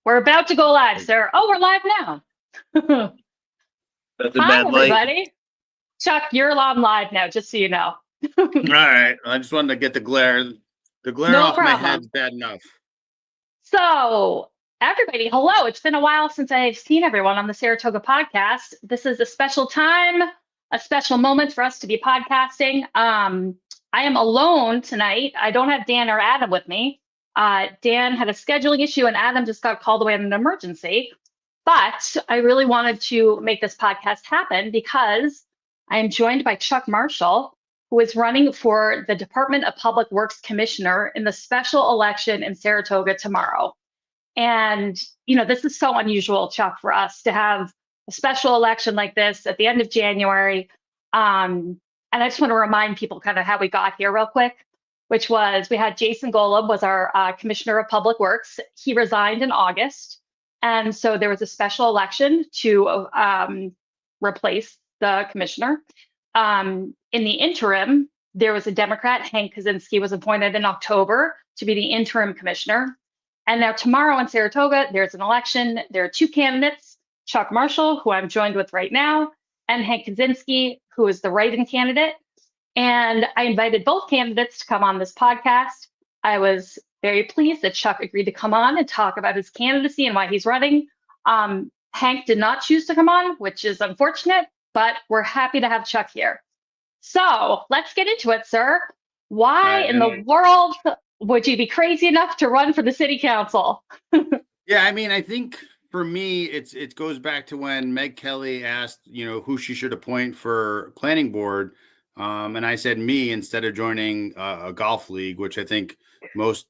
We're about to go live, sir. Oh, we're live now. That's a Hi, bad light. everybody. Chuck, you're on live now, just so you know. All right. I just wanted to get the glare. The glare No off my problem. head's bad enough. So, everybody, hello. It's been a while since I've seen everyone on the Saratoga podcast. This is a special time, a special moment for us to be podcasting. I am alone tonight. I don't have Dan or Adam with me. Dan had a scheduling issue, and Adam just got called away on an emergency. But I really wanted to make this podcast happen because I am joined by Chuck Marshall, who is running for the Department of Public Works Commissioner in the special election in Saratoga tomorrow. And, this is so unusual, Chuck, for us to have a special election like this at the end of January. And I just want to remind people kind of how we got here real quick, which was we had Jason Golub was our Commissioner of Public Works. He resigned in August. And so there was a special election to replace the commissioner. In the interim, there was a Democrat, Hank Kaczynski, was appointed in October to be the interim commissioner. And now tomorrow in Saratoga, there's an election. There are two candidates, Chuck Marshall, who I'm joined with right now, and Hank Kaczynski, who is the write-in candidate. And I invited both candidates to come on this podcast. I was very pleased that Chuck agreed to come on and talk about his candidacy and why he's running. Hank did not choose to come on, which is unfortunate, but we're happy to have Chuck here. So let's get into it, sir. Why in the world would you be crazy enough to run for the city council? Yeah, I think for me, it goes back to when Meg Kelly asked, who she should appoint for planning board. And I said me instead of joining a golf league, which I think most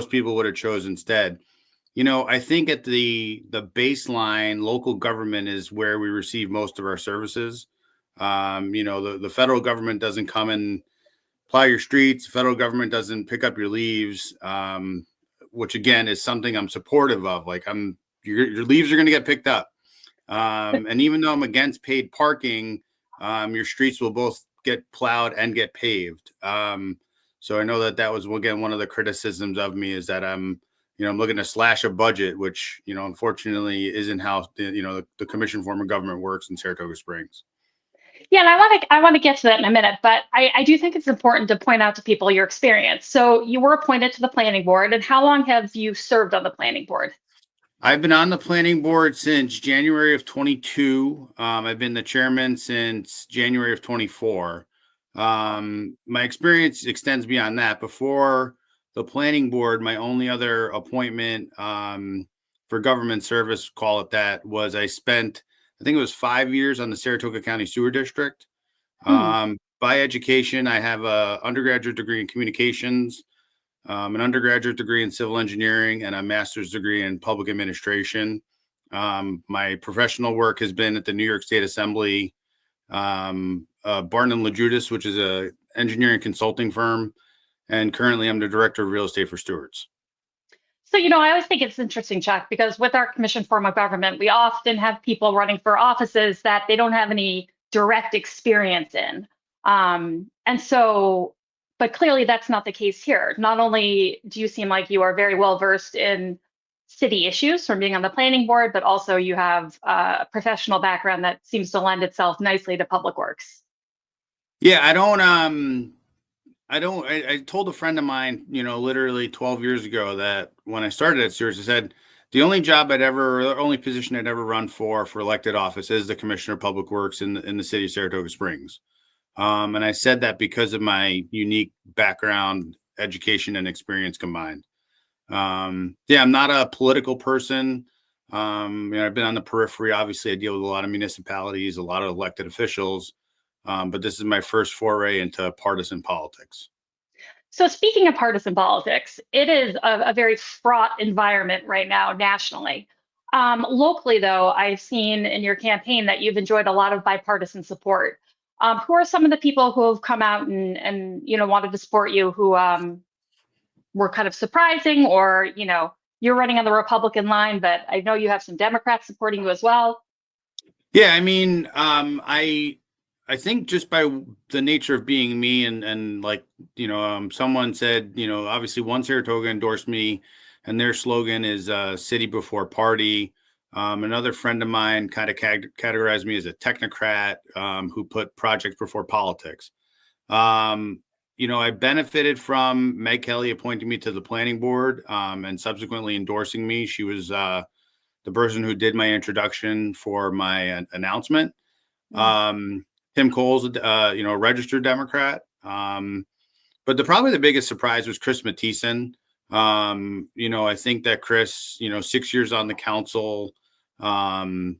people would have chosen instead. I think at the baseline, local government is where we receive most of our services. The federal government doesn't come and plow your streets. The federal government doesn't pick up your leaves, which again is something I'm supportive of. Like your leaves are going to get picked up. And even though I'm against paid parking, your streets will both get plowed and get paved. So I know that was, again, one of the criticisms of me is that I'm looking to slash a budget, which, unfortunately isn't how, the commission form of government works in Saratoga Springs. Yeah, and I want to get to that in a minute, but I do think it's important to point out to people your experience. So you were appointed to the planning board, and how long have you served on the planning board? I've been on the planning board since January of 22. I've been the chairman since January of 24. My experience extends beyond that. Before the planning board, my only other appointment for government service, call it that, was I think it was 5 years on the Saratoga County Sewer District. By education, I have an undergraduate degree in communications, an undergraduate degree in civil engineering, and a master's degree in public administration. My professional work has been at the New York State Assembly, Barton & LaJudas, which is a engineering consulting firm. And currently I'm the director of real estate for Stewart's. So, I always think it's interesting, Chuck, because with our commission form of government, we often have people running for offices that they don't have any direct experience in. But clearly that's not the case here. Not only do you seem like you are very well versed in city issues from being on the planning board, but also you have a professional background that seems to lend itself nicely to public works. Yeah, I told a friend of mine, literally 12 years ago that when I started at Stewart's, I said, the only position I'd ever run for elected office is the Commissioner of Public Works in the city of Saratoga Springs. And I said that because of my unique background, education, and experience combined. I'm not a political person. I've been on the periphery. Obviously, I deal with a lot of municipalities, a lot of elected officials. But this is my first foray into partisan politics. So speaking of partisan politics, it is a very fraught environment right now nationally. Locally, though, I've seen in your campaign that you've enjoyed a lot of bipartisan support. Who are some of the people who have come out and wanted to support you who were kind of surprising, or you're running on the Republican line, but I know you have some Democrats supporting you as well? Yeah, I think just by the nature of being me and someone said, obviously One Saratoga endorsed me and their slogan is "City before party." Another friend of mine kind of categorized me as a technocrat who put projects before politics. Um, I benefited from Meg Kelly appointing me to the planning board and subsequently endorsing me. She was the person who did my introduction for my announcement. Mm. Tim Cole's, a registered Democrat. But probably the biggest surprise was Chris Mathieson. I think that Chris, 6 years on the council, um,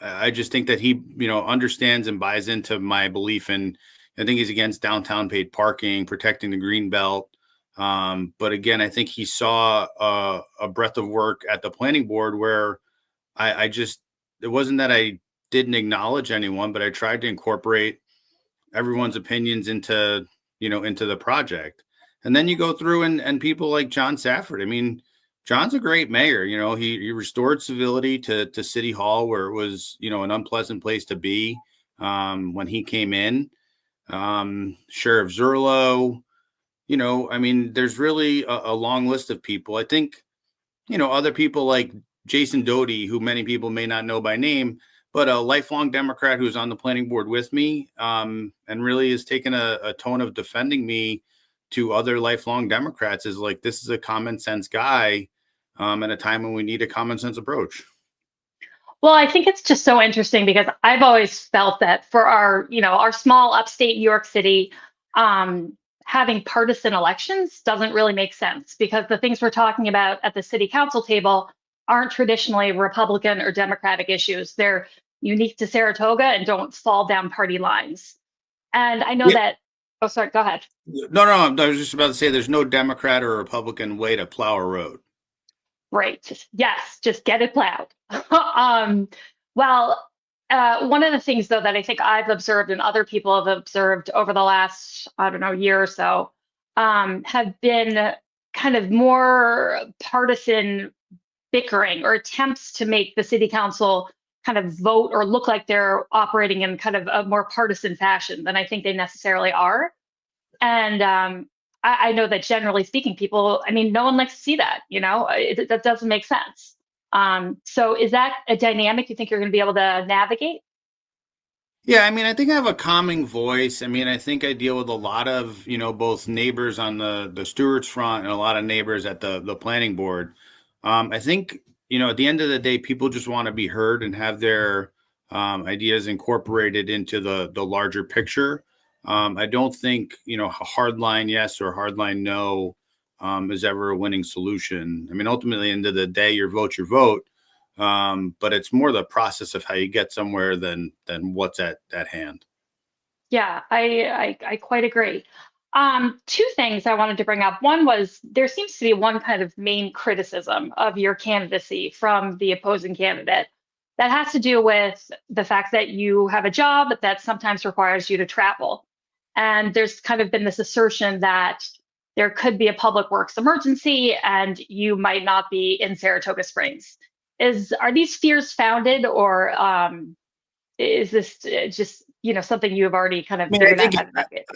I just think that he, understands and buys into my belief in. I think he's against downtown paid parking, protecting the green belt. But again, I think he saw a breadth of work at the planning board where I just, it wasn't that I didn't acknowledge anyone, but I tried to incorporate everyone's opinions into the project. And then you go through and people like John Safford. I mean, John's a great mayor. He restored civility to City Hall, where it was, an unpleasant place to be when he came in. Sheriff Zerlo, I mean, there's really a long list of people. I think, other people like Jason Doty, who many people may not know by name, but a lifelong Democrat who's on the planning board with me, and really has taken a tone of defending me to other lifelong Democrats, is like, this is a common sense guy at a time when we need a common sense approach. Well, I think it's just so interesting because I've always felt that for our small upstate New York City, um, having partisan elections doesn't really make sense because the things we're talking about at the city council table aren't traditionally Republican or Democratic issues. They're unique to Saratoga and don't fall down party lines. And I know Yeah. that, oh, sorry, go ahead. No, I was just about to say there's no Democrat or Republican way to plow a road. Right. Yes, just get it plowed. um, well, one of the things, though, that I think I've observed and other people have observed over the last, I don't know, year or so, have been kind of more partisan bickering or attempts to make the city council kind of vote or look like they're operating in kind of a more partisan fashion than I think they necessarily are. And I know that generally speaking, people, I mean, no one likes to see that, that doesn't make sense. So is that a dynamic you think you're going to be able to navigate? Yeah, I mean, I think I have a calming voice. I mean, I think I deal with a lot of, both neighbors on the stewards front and a lot of neighbors at the planning board. I think, at the end of the day, people just want to be heard and have their ideas incorporated into the larger picture. I don't think, a hard line yes or hard line no is ever a winning solution. I mean, ultimately, end of the day, your vote's your vote. But it's more the process of how you get somewhere than what's at hand. Yeah, I quite agree. Two things I wanted to bring up. One was there seems to be one kind of main criticism of your candidacy from the opposing candidate that has to do with the fact that you have a job that sometimes requires you to travel. And there's kind of been this assertion that there could be a public works emergency and you might not be in Saratoga Springs. Are these fears founded, or is this just something you have already kind I of mean, I given think, that head bucket?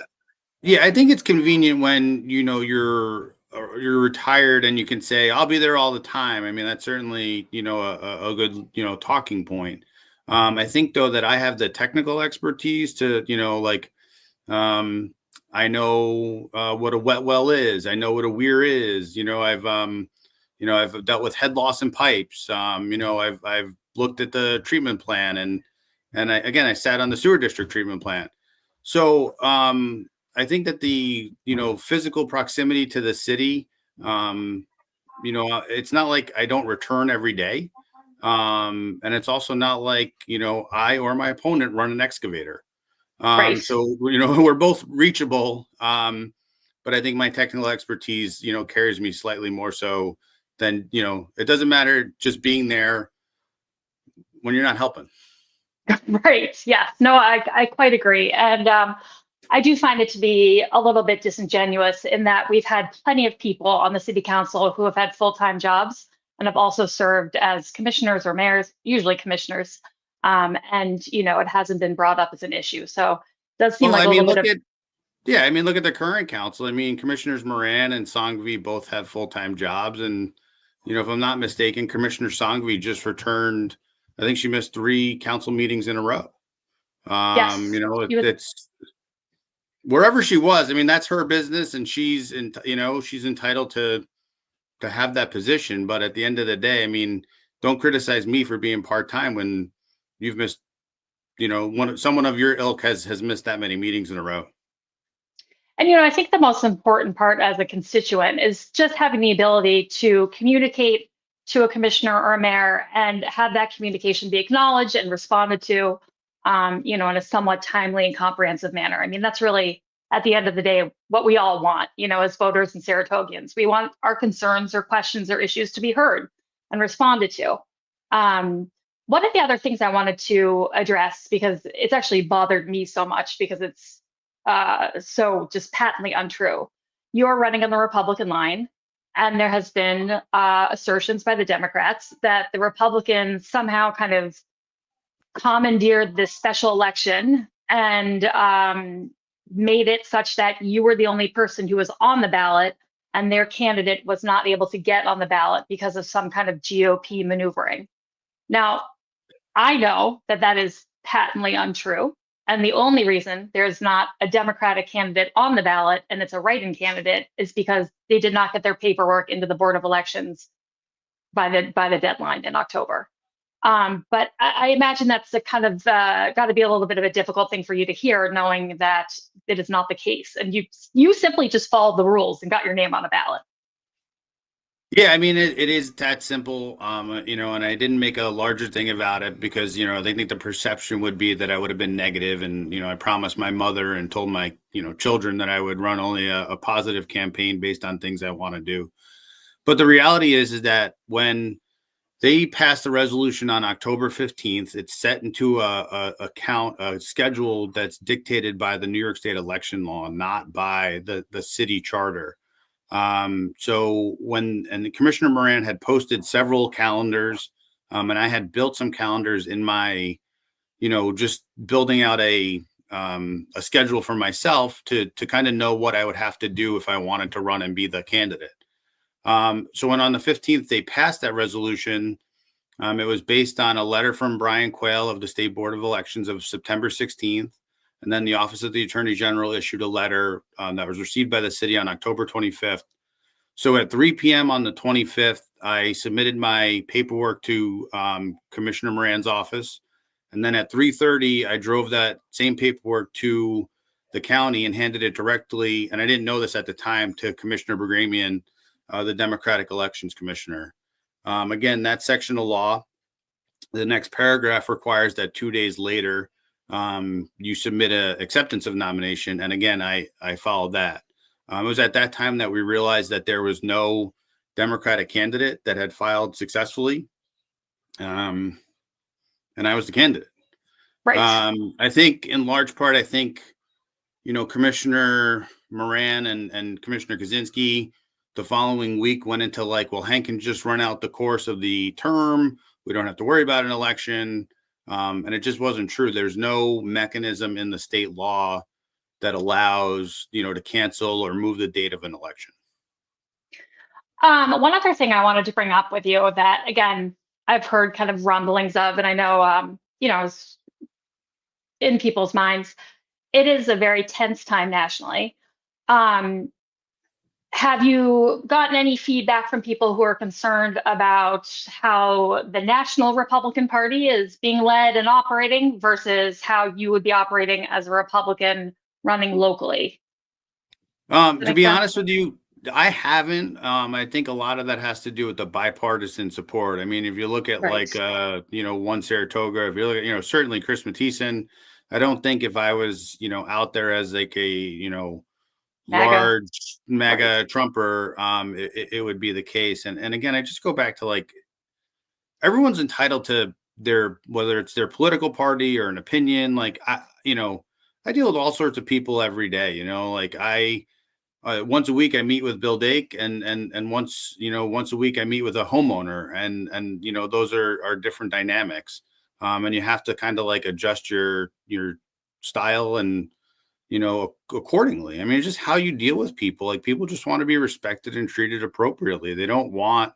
yeah, I think it's convenient when you're retired and you can say I'll be there all the time. I mean, that's certainly a good talking point. I think though that I have the technical expertise to like um, I know what a wet well is. I know what a weir is. I've dealt with head loss in pipes. I've looked at the treatment plan and I sat on the sewer district treatment plant. So I think that the physical proximity to the city, it's not like I don't return every day, and it's also not like I or my opponent run an excavator. Right. So we're both reachable, but I think my technical expertise carries me slightly more so than it doesn't matter just being there when you're not helping. Right. Yes. No, I quite agree. And I do find it to be a little bit disingenuous in that we've had plenty of people on the city council who have had full-time jobs and have also served as commissioners or mayors, usually commissioners. And it hasn't been brought up as an issue. So it does seem Well, like I a mean, little bit of look at the current council. I mean, Commissioners Moran and Songvi both have full-time jobs, and if I'm not mistaken, Commissioner Sangvi just returned. I think she missed 3 council meetings in a row. Yes, he was. It's wherever she was. I mean, that's her business, and she's entitled to have that position. But at the end of the day, I mean, don't criticize me for being part time when you've missed. Someone of your ilk has missed that many meetings in a row. And I think the most important part as a constituent is just having the ability to communicate to a commissioner or a mayor and have that communication be acknowledged and responded to, in a somewhat timely and comprehensive manner. I mean, that's really at the end of the day what we all want, as voters and Saratogians. We want our concerns or questions or issues to be heard and responded to. One of the other things I wanted to address, because it's actually bothered me so much because it's so just patently untrue. You're running on the Republican line, and there has been assertions by the Democrats that the Republicans somehow kind of commandeered this special election and made it such that you were the only person who was on the ballot, and their candidate was not able to get on the ballot because of some kind of GOP maneuvering. Now, I know that that is patently untrue. And the only reason there's not a Democratic candidate on the ballot and it's a write-in candidate is because they did not get their paperwork into the Board of Elections by the deadline in October. But I imagine that's a kind of got to be a little bit of a difficult thing for you to hear, knowing that it is not the case, and you simply just followed the rules and got your name on a ballot. Yeah, I mean, it is that simple, and I didn't make a larger thing about it because, they think the perception would be that I would have been negative, and, I promised my mother and told my, children that I would run only a positive campaign based on things I want to do. But the reality is that when they passed the resolution on October 15th, it's set into a schedule that's dictated by the New York State election law, not by the city charter. So and Commissioner Moran had posted several calendars, and I had built some calendars in my, just building out a schedule for myself to kind of know what I would have to do if I wanted to run and be the candidate. So when on the 15th they passed that resolution, it was based on a letter from Brian Quayle of the State Board of Elections of September 16th. And then the Office of the Attorney General issued a letter that was received by the city on October 25th. So at 3 p.m. on the 25th, I submitted my paperwork to Commissioner Moran's office. And then at 3:30, I drove that same paperwork to the county and handed it directly, and I didn't know this at the time, to Commissioner Bergramian, the Democratic Elections Commissioner. Again, that section of law, the next paragraph requires that 2 days later, you submit an acceptance of nomination. And again, I followed that. It was at that time that we realized that there was no Democratic candidate that had filed successfully. And I was the candidate. Right. I think in large part, Commissioner Moran and Commissioner Kaczynski the following week went into like, well, Hank can just run out the course of the term. We don't have to worry about an election. And it just wasn't true. There's no mechanism in the state law that allows, to cancel or move the date of an election. One other thing I wanted to bring up with you that, again, I've heard kind of rumblings of, and I know, is in people's minds, it is a very tense time nationally. Have you gotten any feedback from people who are concerned about how the National Republican Party is being led and operating versus how you would be operating as a Republican running locally? To be honest with you, I haven't. I think a lot of that has to do with the bipartisan support. I mean, if you look at Right. One Saratoga, if you look at, certainly Chris Mathieson, I don't think if I was, out there as like a, large MAGA Right. Trumper, it would be the case. And again, I just go back to like, everyone's entitled to whether it's their political party or an opinion. Like, I deal with all sorts of people every day, like once a week I meet with Bill Dake, and once a week I meet with a homeowner, and those are different dynamics, and you have to kind of like adjust your style and accordingly. I mean, it's just how you deal with people. Like, people just want to be respected and treated appropriately. They don't want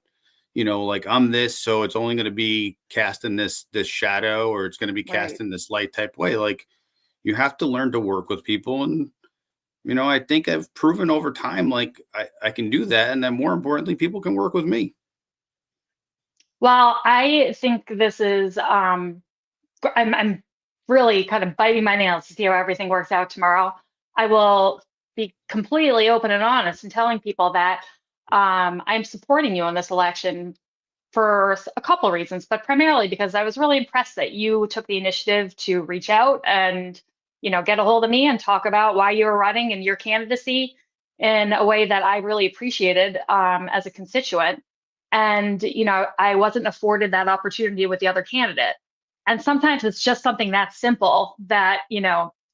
like I'm this, so it's only going to be cast in this shadow, or it's going to be cast Right. in this light type way. Like you have to learn to work with people. And, I think I've proven over time, like I can do that. And then more importantly, people can work with me. Well, I think this is I'm really kind of biting my nails to see how everything works out tomorrow. I will be completely open and honest and telling people that I'm supporting you in this election for a couple of reasons, but primarily because I was really impressed that you took the initiative to reach out and, get a hold of me and talk about why you were running and your candidacy in a way that I really appreciated as a constituent. And, I wasn't afforded that opportunity with the other candidate. And sometimes it's just something that simple that,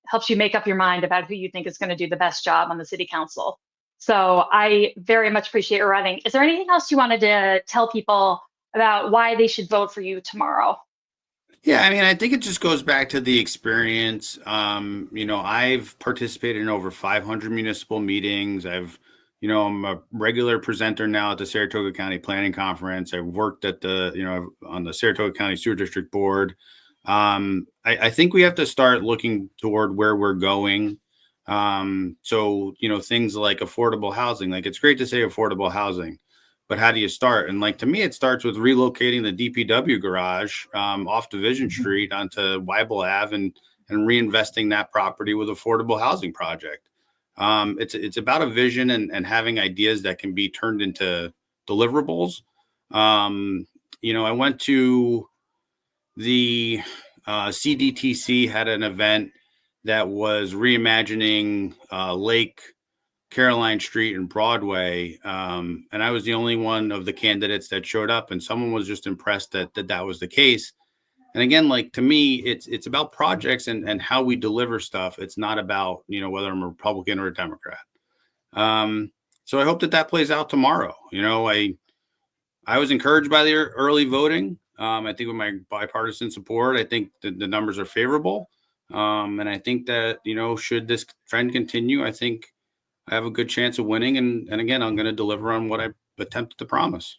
helps you make up your mind about who you think is going to do the best job on the city council. So I very much appreciate your running. Is there anything else you wanted to tell people about why they should vote for you tomorrow? Yeah, I mean, I think it just goes back to the experience. I've participated in over 500 municipal meetings. I'm a regular presenter now at the Saratoga County Planning Conference. I've worked at on the Saratoga County Sewer District Board. I think we have to start looking toward where we're going. So, things like affordable housing, like it's great to say affordable housing, but how do you start? And like, to me, it starts with relocating the DPW garage off Division Street onto Weibel Ave, and reinvesting that property with affordable housing project. It's about a vision, and having ideas that can be turned into deliverables. I went to the CDTC had an event that was reimagining Lake Caroline Street and Broadway. And I was the only one of the candidates that showed up, and someone was just impressed that was the case. And again, like to me, it's about projects and how we deliver stuff. It's not about, whether I'm a Republican or a Democrat. So I hope that plays out tomorrow. I was encouraged by the early voting. I think with my bipartisan support, I think the numbers are favorable. And I think that, should this trend continue, I think I have a good chance of winning. And again, I'm going to deliver on what I attempted to promise.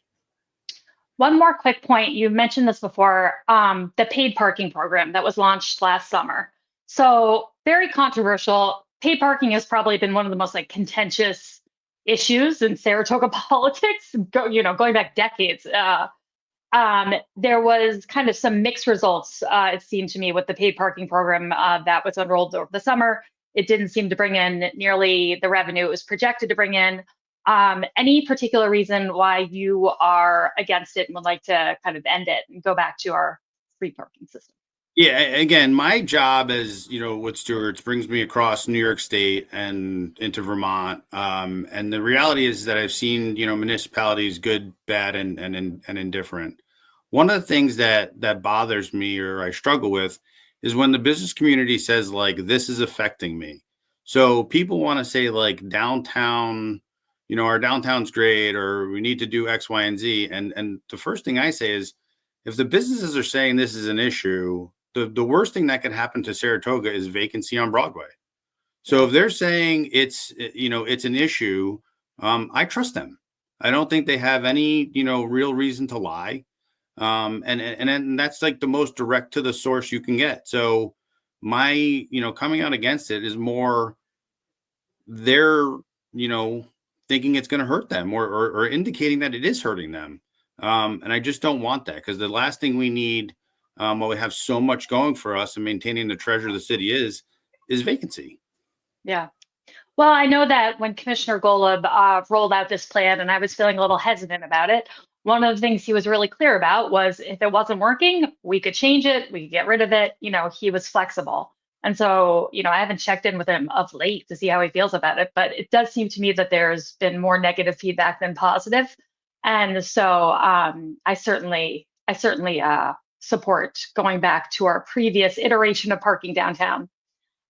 One more quick point. You mentioned this before, the paid parking program that was launched last summer. So very controversial. Paid parking has probably been one of the most contentious issues in Saratoga politics, going back decades. There was kind of some mixed results, it seemed to me, with the paid parking program that was unrolled over the summer. It didn't seem to bring in nearly the revenue it was projected to bring in. Any particular reason why you are against it and would like to kind of end it and go back to our free parking system? Yeah, again, my job as with Stewards brings me across New York State and into Vermont. And the reality is that I've seen municipalities good, bad, and indifferent. One of the things that bothers me, or I struggle with, is when the business community says like this is affecting me. So people want to say like downtown, our downtown's great, or we need to do X, Y, and Z. And the first thing I say is, if the businesses are saying this is an issue, the worst thing that could happen to Saratoga is vacancy on Broadway. So if they're saying it's an issue, I trust them. I don't think they have any real reason to lie. And that's like the most direct to the source you can get. So my coming out against it is more they're thinking it's going to hurt them, or indicating that it is hurting them. And I just don't want that, because the last thing we need, while we have so much going for us and maintaining the treasure of the city is vacancy. Yeah. Well, I know that when Commissioner Golub rolled out this plan, and I was feeling a little hesitant about it, one of the things he was really clear about was if it wasn't working, we could change it, we could get rid of it. He was flexible. And so, I haven't checked in with him of late to see how he feels about it, but it does seem to me that there's been more negative feedback than positive. And so I certainly support going back to our previous iteration of parking downtown.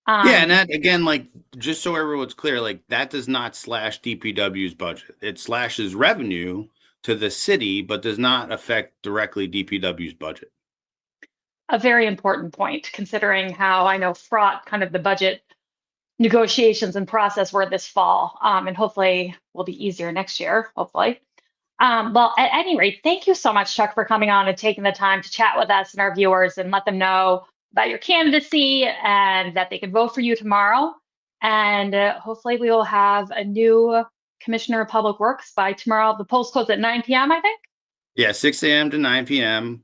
Yeah, and Um, that again, like just so everyone's clear, like that does not slash DPW's budget. It slashes revenue to the city, but does not affect directly DPW's budget. a very important point, considering how I know fraught kind of the budget negotiations and process were this fall, and hopefully will be easier next year, hopefully. Well, at any rate, thank you so much, Chuck, for coming on and taking the time to chat with us and our viewers and let them know about your candidacy and that they can vote for you tomorrow. And hopefully we will have a new Commissioner of Public Works by tomorrow. The polls close at 9 p.m., I think. Yeah, 6 a.m. to 9 p.m.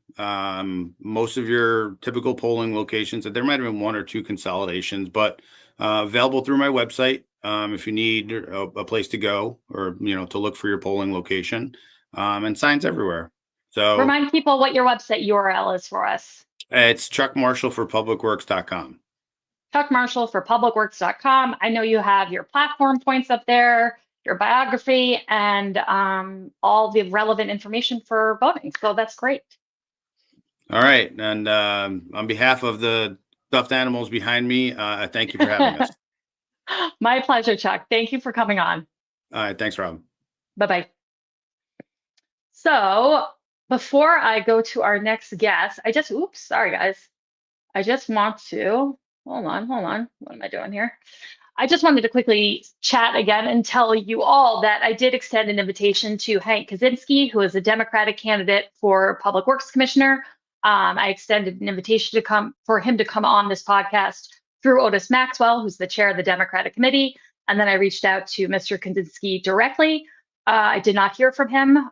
Most of your typical polling locations, there might have been one or two consolidations, but available through my website. If you need a place to go or, to look for your polling location, and signs everywhere. So Remind people what your website URL is for us. it's chuckmarshallforpublicworks.com. chuckmarshallforpublicworks.com. I know you have your platform points up there, your biography, and all the relevant information for voting. So that's great. All right. And on behalf of the stuffed animals behind me, I thank you for having us. My pleasure, Chuck. Thank you for coming on. All right. Thanks, Rob. Bye-bye. So before I go to our next guest, sorry, guys. I just want to, hold on. What am I doing here? I just wanted to quickly chat again and tell you all that I did extend an invitation to Hank Kaczynski, who is a Democratic candidate for Public Works Commissioner. I extended an invitation for him to come on this podcast through Otis Maxwell, who's the chair of the Democratic Committee. And then I reached out to Mr. Kaczynski directly. I did not hear from him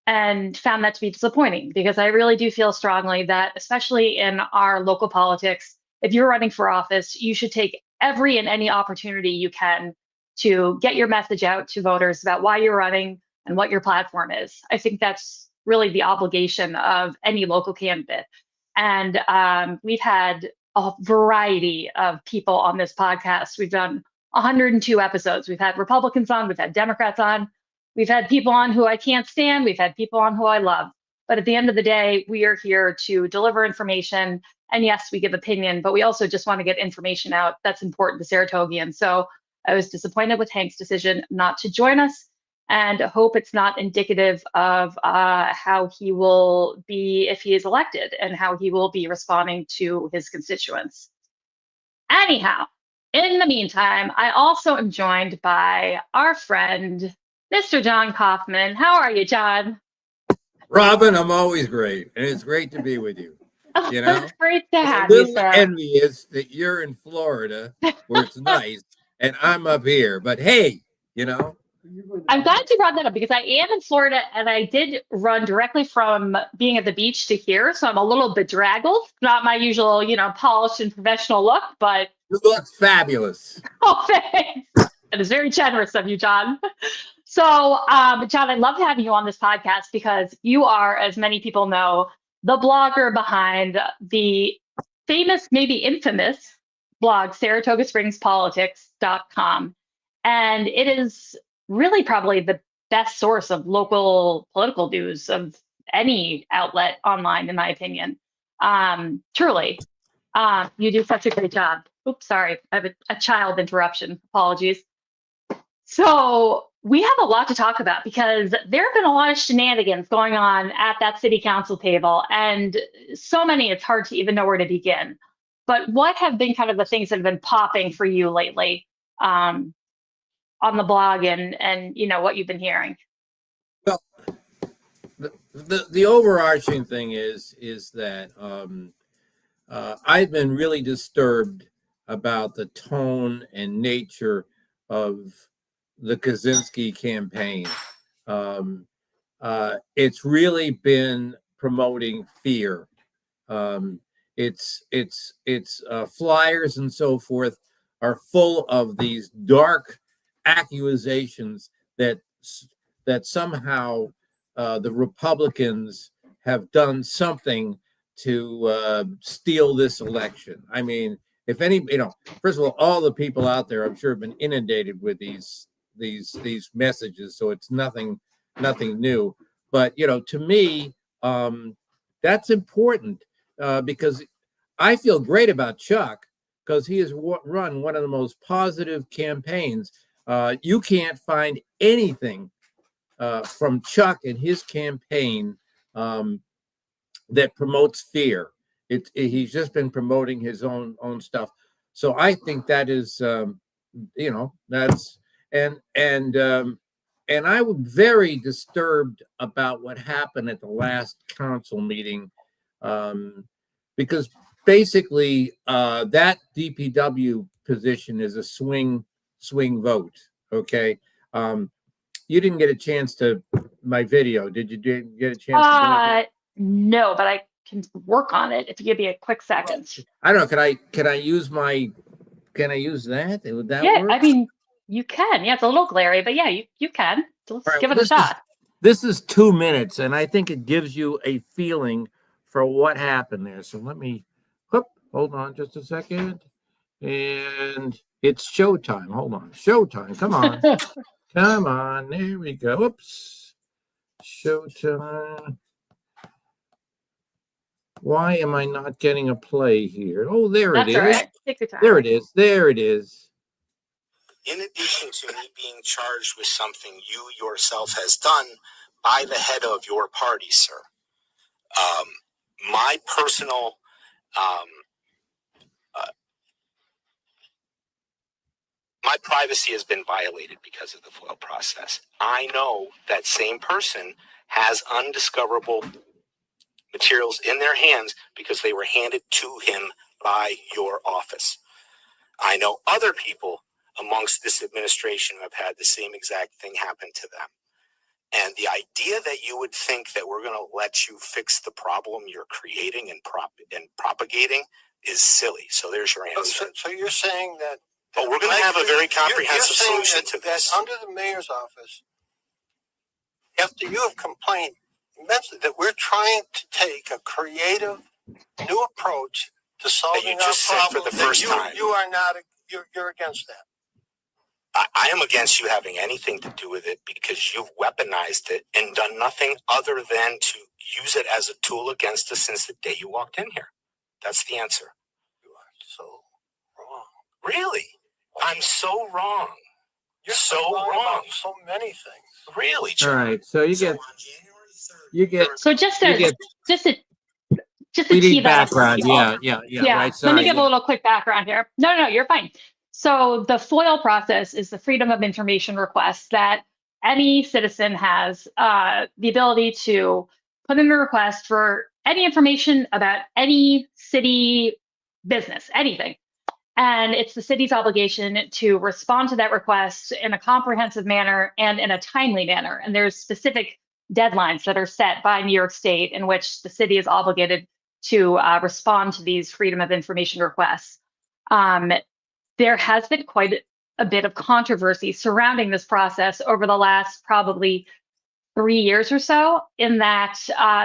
and found that to be disappointing because I really do feel strongly that, especially in our local politics, if you're running for office, you should take every and any opportunity you can to get your message out to voters about why you're running and what your platform is. I think that's really the obligation of any local candidate. And we've had a variety of people on this podcast. We've done 102 episodes. We've had Republicans on, we've had Democrats on, we've had people on who I can't stand, we've had people on who I love. But at the end of the day, we are here to deliver information. And yes, we give opinion, but we also just want to get information out that's important to Saratogians. So I was disappointed with Hank's decision not to join us and hope it's not indicative of how he will be if he is elected and how he will be responding to his constituents. Anyhow, in the meantime, I also am joined by our friend, Mr. John Kaufman. How are you, John? Robin, I'm always great, and it's great to be with you. You know, it's great to have you, sir. Envious that you're in Florida where it's nice, and I'm up here. But hey, I'm glad you brought that up because I am in Florida, and I did run directly from being at the beach to here, so I'm a little bedraggled. Not my usual, polished and professional look, but you look fabulous. Oh, thanks. That is very generous of you, John. So, John, I love having you on this podcast because you are, as many people know, the blogger behind the famous, maybe infamous blog, SaratogaSpringsPolitics.com. And it is really probably the best source of local political news of any outlet online, in my opinion. Truly, you do such a great job. Oops, sorry, I have a child interruption. Apologies. So we have a lot to talk about because there have been a lot of shenanigans going on at that city council table, and so many it's hard to even know where to begin. But what have been kind of the things that have been popping for you lately on the blog and what you've been hearing? Well, the overarching thing is that I've been really disturbed about the tone and nature of the Kaczynski campaign. It's really been promoting fear. It's flyers and so forth are full of these dark accusations that somehow the Republicans have done something to steal this election. I mean, if any, first of all the people out there, I'm sure, have been inundated with these messages, so it's nothing new. But to me, that's important because I feel great about Chuck because he has run one of the most positive campaigns. You can't find anything from Chuck and his campaign that promotes fear. He's just been promoting his own stuff. So I think that is, that's and and I was very disturbed about what happened at the last council meeting, because basically that DPW position is a swing vote. Okay. You didn't get a chance to my video. Did you get a chance to no, but I can work on it if you give me a quick second. I don't know. Can I use that? Would that Yeah, work? I mean, you can. Yeah, it's a little glary, but yeah, you can. So let's give it a shot. This is 2 minutes, and I think it gives you a feeling for what happened there. So let me, hold on just a second. And it's showtime. Hold on. Showtime. Come on. Come on. There we go. Oops. Showtime. Why am I not getting a play here? Oh, there it is. That's all right. Take your time. There it is. There it is. In addition to me being charged with something you yourself has done by the head of your party, sir, my personal my privacy has been violated because of the FOIL process. I know that same person has undiscoverable materials in their hands because they were handed to him by your office. I know other people amongst this administration who have had the same exact thing happen to them. And the idea that you would think that we're going to let you fix the problem you're creating and propagating is silly. So there's your answer. So you're saying that... But we're going to have a very comprehensive solution to this. That under the mayor's office, after you have complained immensely that we're trying to take a creative new approach to solving you just our said problem, for the first time. You are not, you're against that. I am against you having anything to do with it because you've weaponized it and done nothing other than to use it as a tool against us since the day you walked in here. That's the answer. You are so wrong. Really? I'm so wrong. You're so wrong about so many things. Really, John? All right. So you get. So just to we tee need that up for background. people. Yeah. Right. Let me give a little quick background here. No, you're fine. So the FOIL process is the Freedom of Information request that any citizen has the ability to put in a request for any information about any city business, anything. And it's the city's obligation to respond to that request in a comprehensive manner and in a timely manner. And there's specific deadlines that are set by New York State in which the city is obligated to respond to these Freedom of Information requests. There has been quite a bit of controversy surrounding this process over the last probably 3 years or so, in that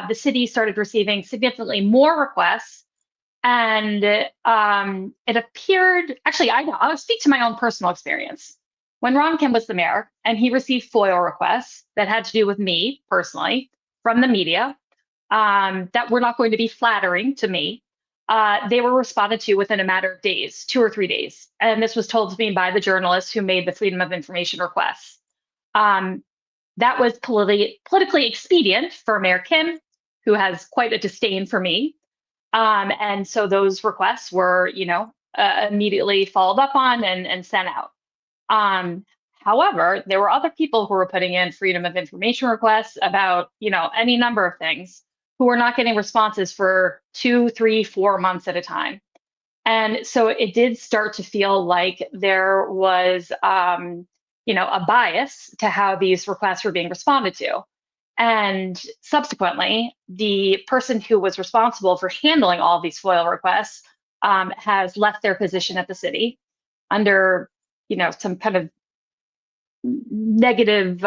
the city started receiving significantly more requests. And it appeared, actually, I'll speak to my own personal experience. When Ron Kim was the mayor and he received FOIL requests that had to do with me personally from the media that were not going to be flattering to me, they were responded to within a matter of days, 2 or 3 days. And this was told to me by the journalists who made the Freedom of Information requests. That was politically expedient for Mayor Kim, who has quite a disdain for me. And so those requests were, immediately followed up on and sent out. However, there were other people who were putting in Freedom of Information requests about, any number of things, who were not getting responses for 2, 3, 4 months at a time. And so it did start to feel like there was, a bias to how these requests were being responded to. And subsequently, the person who was responsible for handling all of these FOIL requests has left their position at the city under, some kind of negative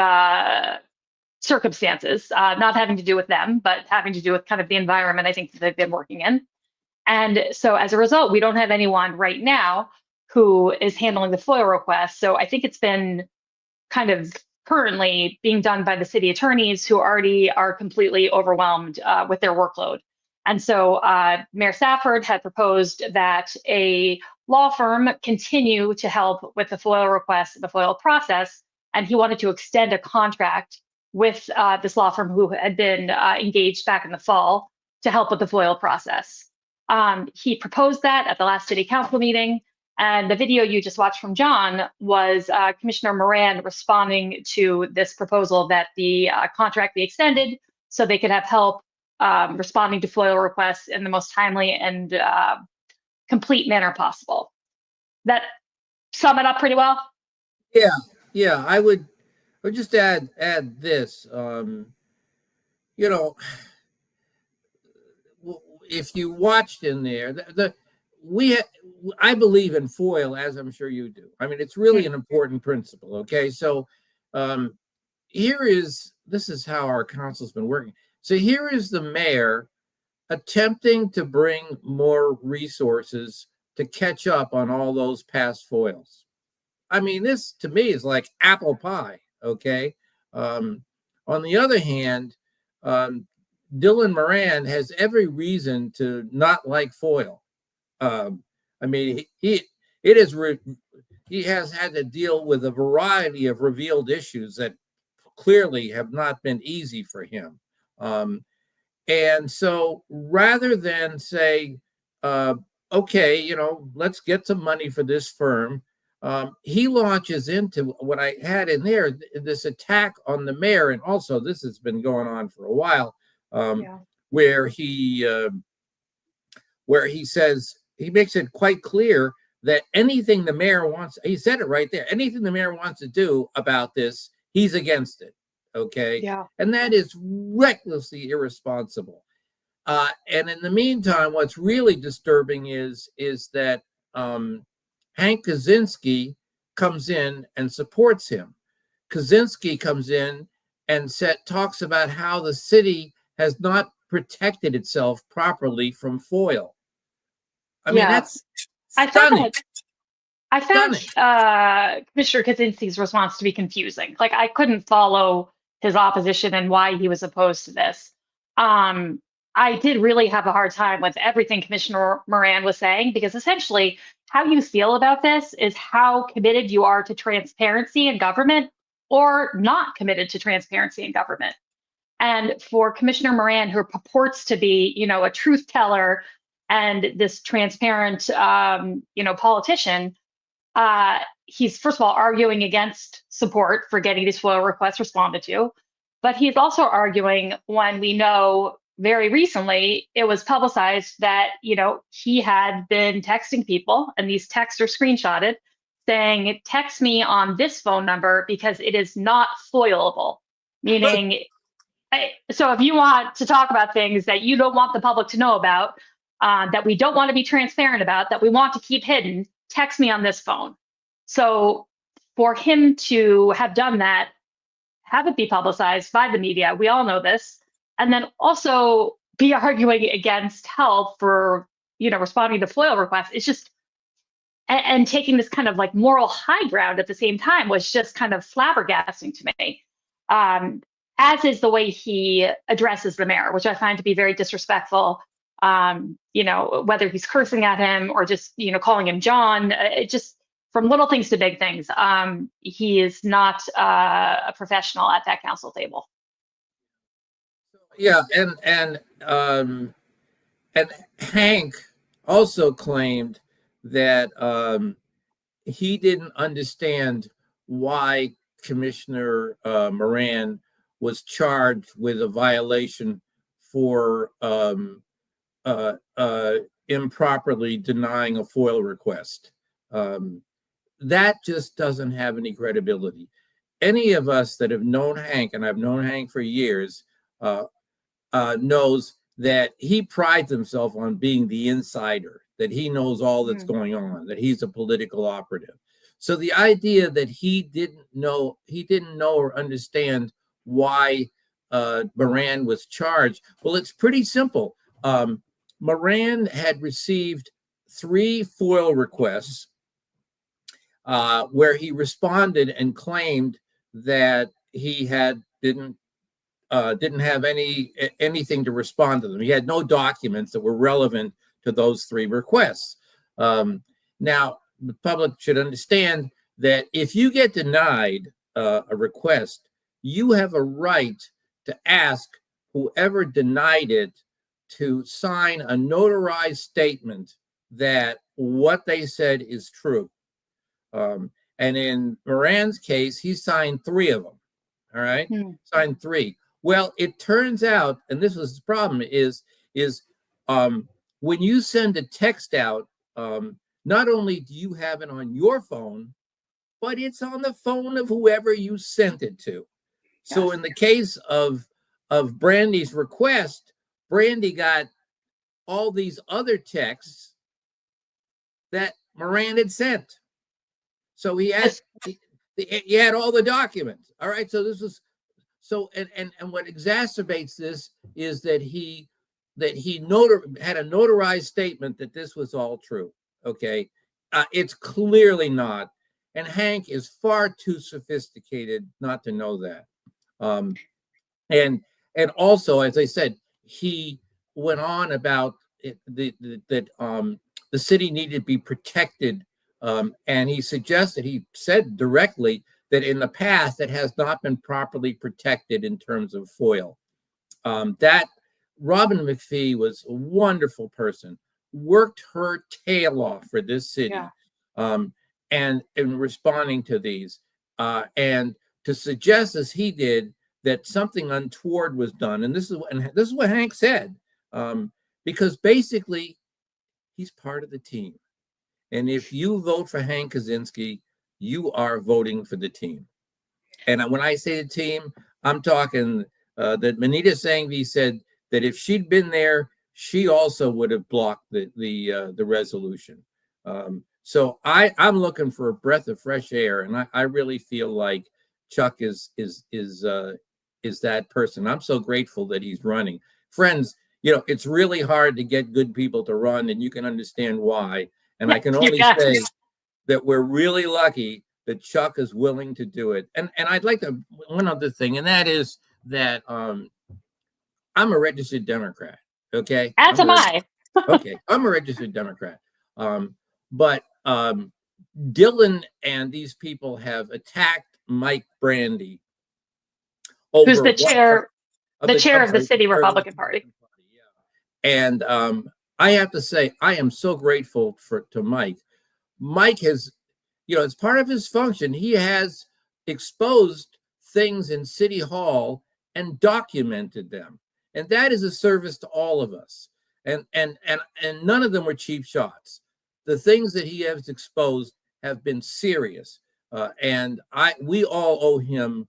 circumstances, not having to do with them, but having to do with kind of the environment I think that they've been working in. And so as a result, we don't have anyone right now who is handling the FOIL requests. So I think it's been kind of currently being done by the city attorneys, who already are completely overwhelmed with their workload. And so Mayor Stafford had proposed that a law firm continue to help with the FOIL request, the FOIL process, and he wanted to extend a contract with this law firm who had been engaged back in the fall to help with the FOIL process. He proposed that at the last city council meeting, And the video you just watched from John was Commissioner Moran responding to this proposal that the contract be extended so they could have help responding to FOIL requests in the most timely and complete manner possible. That sum it up pretty well? Yeah, I would just add this. If you watched in there, I believe in FOIL, as I'm sure you do. I mean, it's really an important principle. Okay, so this is how our council's been working. So here is the mayor attempting to bring more resources to catch up on all those past FOILs. I mean, this to me is like apple pie. Okay. On the other hand, Dylan Moran has every reason to not like FOIL. I mean, he has had to deal with a variety of revealed issues that clearly have not been easy for him. And so rather than say, okay, let's get some money for this firm, he launches into what I had in there, this attack on the mayor. And also this has been going on for a while, where he says, he makes it quite clear that anything the mayor wants, he said it right there, anything the mayor wants to do about this, he's against it. Okay. Yeah. And that is recklessly irresponsible. And in the meantime, what's really disturbing is that Hank Kaczynski comes in and supports him. Kaczynski comes in and talks about how the city has not protected itself properly from FOIL. I mean, that's stunning. I found Commissioner Kaczynski's response to be confusing. Like, I couldn't follow his opposition and why he was opposed to this. I did really have a hard time with everything Commissioner Moran was saying, because essentially how you feel about this is how committed you are to transparency in government or not committed to transparency in government. And for Commissioner Moran, who purports to be, a truth teller and this transparent, politician, he's first of all arguing against support for getting these FOIL requests responded to, but he's also arguing when we know very recently it was publicized that, he had been texting people, and these texts are screenshotted, saying, text me on this phone number because it is not FOILable, meaning, so if you want to talk about things that you don't want the public to know about, that we don't want to be transparent about, that we want to keep hidden, text me on this phone. So for him to have done that, have it be publicized by the media, we all know this, and then also be arguing against help for, responding to FOIL requests, it's just, and taking this kind of like moral high ground at the same time was just kind of flabbergasting to me. As is the way he addresses the mayor, which I find to be very disrespectful. Whether he's cursing at him or just, calling him John, it just, from little things to big things, he is not a professional at that council table. Yeah, and Hank also claimed that he didn't understand why Commissioner Moran was charged with a violation for improperly denying a FOIL request. That just doesn't have any credibility. Any of us that have known Hank, and I've known Hank for years, knows that he prides himself on being the insider, that he knows all that's going on, that he's a political operative. So the idea that he didn't know or understand why Moran was charged, well, it's pretty simple. Moran had received 3 FOIL requests where he responded and claimed that he didn't have anything to respond to them. He had no documents that were relevant to those 3 requests. Now, the public should understand that if you get denied a request, you have a right to ask whoever denied it to sign a notarized statement that what they said is true. And in Moran's case, he signed 3 of them. All right, signed 3. Well, it turns out, and this was the problem, is when you send a text out, not only do you have it on your phone, but it's on the phone of whoever you sent it to. So Yes. in the case of Brandy's request, Brandy got all these other texts that Moran had sent. So he had all the documents. All right. So this was and what exacerbates this is that he had a notarized statement that this was all true. Okay. It's clearly not. And Hank is far too sophisticated not to know that. And also, as I said, he went on about that the city needed to be protected, and he said directly that in the past it has not been properly protected in terms of FOIL. That Robin McPhee was a wonderful person, worked her tail off for this city, and in responding to these, and to suggest as he did that something untoward was done, and this is what Hank said, because basically he's part of the team, and if you vote for Hank Kaczynski, you are voting for the team. And when I say the team, I'm talking that Manita Sanghvi said that if she'd been there, she also would have blocked the resolution. So I'm looking for a breath of fresh air, and I really feel like Chuck is that person. I'm so grateful that he's running. Friends, it's really hard to get good people to run, and you can understand why. And I can only say that we're really lucky that Chuck is willing to do it. And I'd like to one other thing, and that is that I'm a registered Democrat. Okay, As am I. Okay, I'm a registered Democrat. But Dylan and these people have attacked Mike Brandy, who's the chair of the city Republican Party. Yeah. And I have to say, I am so grateful to Mike. Mike has, as part of his function, he has exposed things in City Hall and documented them. And that is a service to all of us. And none of them were cheap shots. The things that he has exposed have been serious. And we all owe him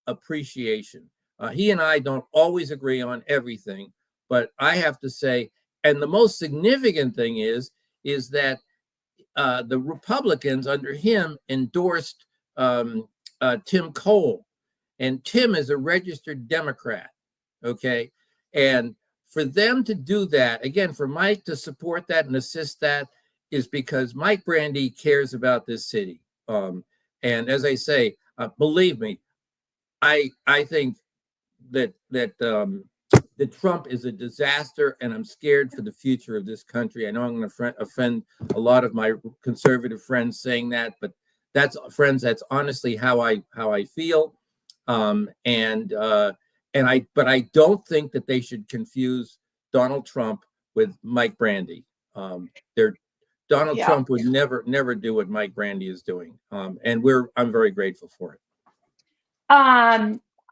appreciation. He and I don't always agree on everything, but I have to say, and the most significant thing is that the Republicans under him endorsed Tim Cole, and Tim is a registered Democrat. Okay. And for them to do that, again, for Mike to support that and assist that is because Mike Brandy cares about this city. And as I say, believe me, I think that Trump is a disaster, and I'm scared for the future of this country. I know I'm going to offend a lot of my conservative friends saying that, but that's honestly how I feel. But I don't think that they should confuse Donald Trump with Mike Brandy. Donald Trump would never do what Mike Brandy is doing, and I'm very grateful for it.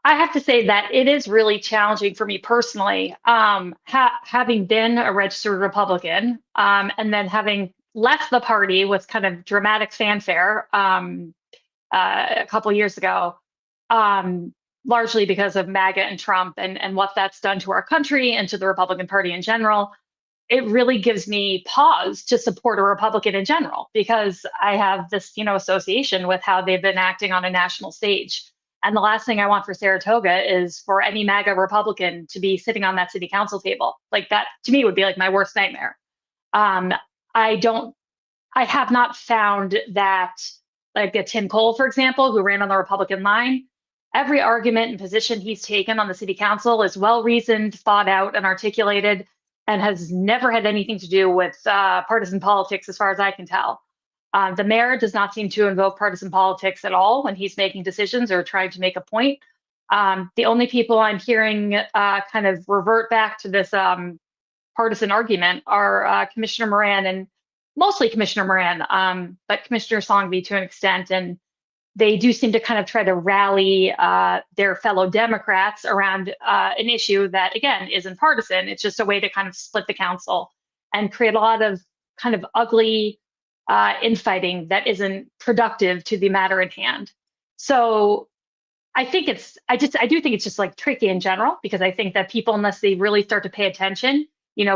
I have to say that it is really challenging for me personally, having been a registered Republican, and then having left the party with kind of dramatic fanfare a couple of years ago, largely because of MAGA and Trump and what that's done to our country and to the Republican Party in general. It really gives me pause to support a Republican in general, because I have this, association with how they've been acting on a national stage. And the last thing I want for Saratoga is for any MAGA Republican to be sitting on that city council table. Like, that to me would be like my worst nightmare. I have not found that, like a Tim Cole, for example, who ran on the Republican line, every argument and position he's taken on the city council is well-reasoned, thought out, and articulated, and has never had anything to do with partisan politics, as far as I can tell. The mayor does not seem to invoke partisan politics at all when he's making decisions or trying to make a point. The only people I'm hearing kind of revert back to this partisan argument are Commissioner Moran mostly Commissioner Moran, but Commissioner Songby to an extent. And they do seem to kind of try to rally their fellow Democrats around an issue that, again, isn't partisan. It's just a way to kind of split the council and create a lot of kind of ugly infighting that isn't productive to the matter at hand. So I do think it's just like tricky in general, because I think that people, unless they really start to pay attention,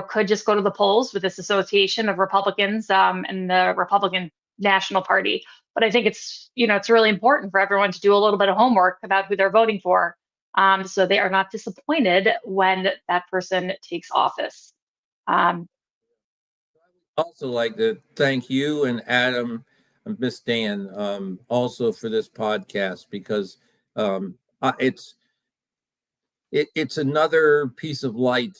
could just go to the polls with this association of Republicans and the Republican National Party. But I think it's really important for everyone to do a little bit of homework about who they're voting for, so they are not disappointed when that person takes office. Also like to thank you and Adam and Miss Dan also for this podcast, because it's another piece of light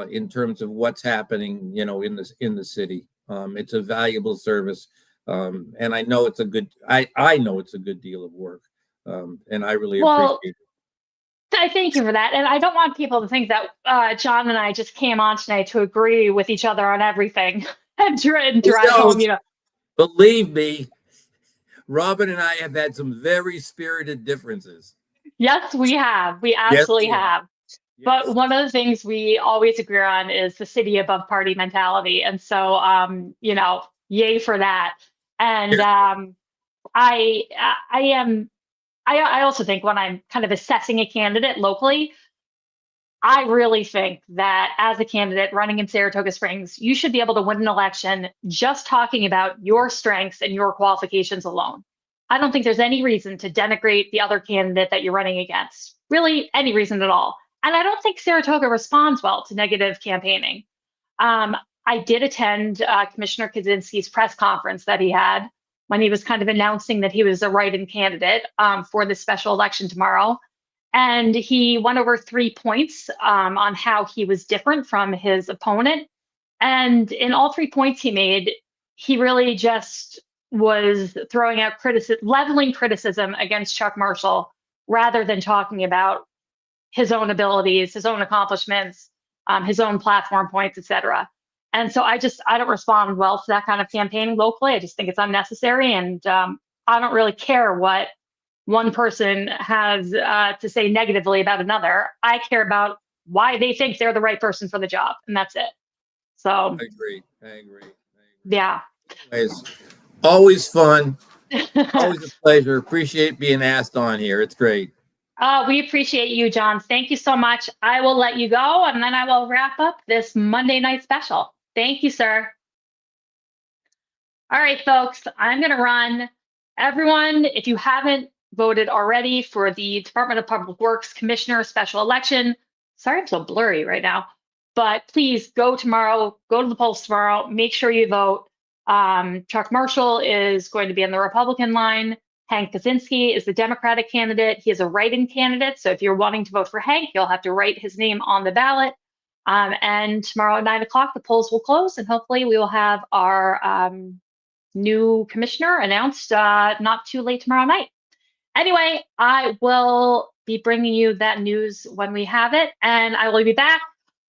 in terms of what's happening, in the city. It's a valuable service, and I know it's a good. I know it's a good deal of work, and I really appreciate it. I thank you for that, and I don't want people to think that John and I just came on tonight to agree with each other on everything and drive home. Believe me, Robin and I have had some very spirited differences. Yes, we have. We absolutely have. Yes. But one of the things we always agree on is the city above party mentality. And so, yay for that. And I also think when I'm kind of assessing a candidate locally, I really think that as a candidate running in Saratoga Springs, you should be able to win an election just talking about your strengths and your qualifications alone. I don't think there's any reason to denigrate the other candidate that you're running against, really any reason at all. And I don't think Saratoga responds well to negative campaigning. I did attend Commissioner Kaczynski's press conference that he had when he was kind of announcing that he was a write-in candidate for the special election tomorrow. And he went over 3 points on how he was different from his opponent. And in all 3 points he made, he really just was throwing out leveling criticism against Chuck Marshall, rather than talking about his own abilities, his own accomplishments, his own platform points, etc. And so I don't respond well to that kind of campaigning locally. I just think it's unnecessary, and I don't really care what one person has to say negatively about another. I care about why they think they're the right person for the job, and that's it. So I agree. Yeah. It's always fun. Always a pleasure. Appreciate being asked on here. It's great. We appreciate you, John. Thank you so much. I will let you go, and then I will wrap up this Monday night special. Thank you, sir. All right, folks, I'm going to run. Everyone, if you haven't voted already for the Department of Public Works Commissioner special election, sorry I'm so blurry right now, but please go tomorrow, go to the polls tomorrow, make sure you vote. Chuck Marshall is going to be on the Republican line. Hank Kaczynski is the Democratic candidate. He is a write-in candidate. So if you're wanting to vote for Hank, you'll have to write his name on the ballot. And tomorrow at 9 o'clock, the polls will close, and hopefully we will have our new commissioner announced not too late tomorrow night. Anyway, I will be bringing you that news when we have it, and I will be back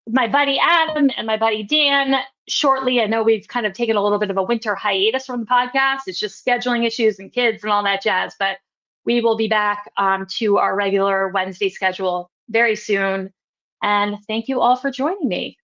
with my buddy Adam and my buddy Dan shortly. I know we've kind of taken a little bit of a winter hiatus from the podcast. It's just scheduling issues and kids and all that jazz, but we will be back to our regular Wednesday schedule very soon. And thank you all for joining me.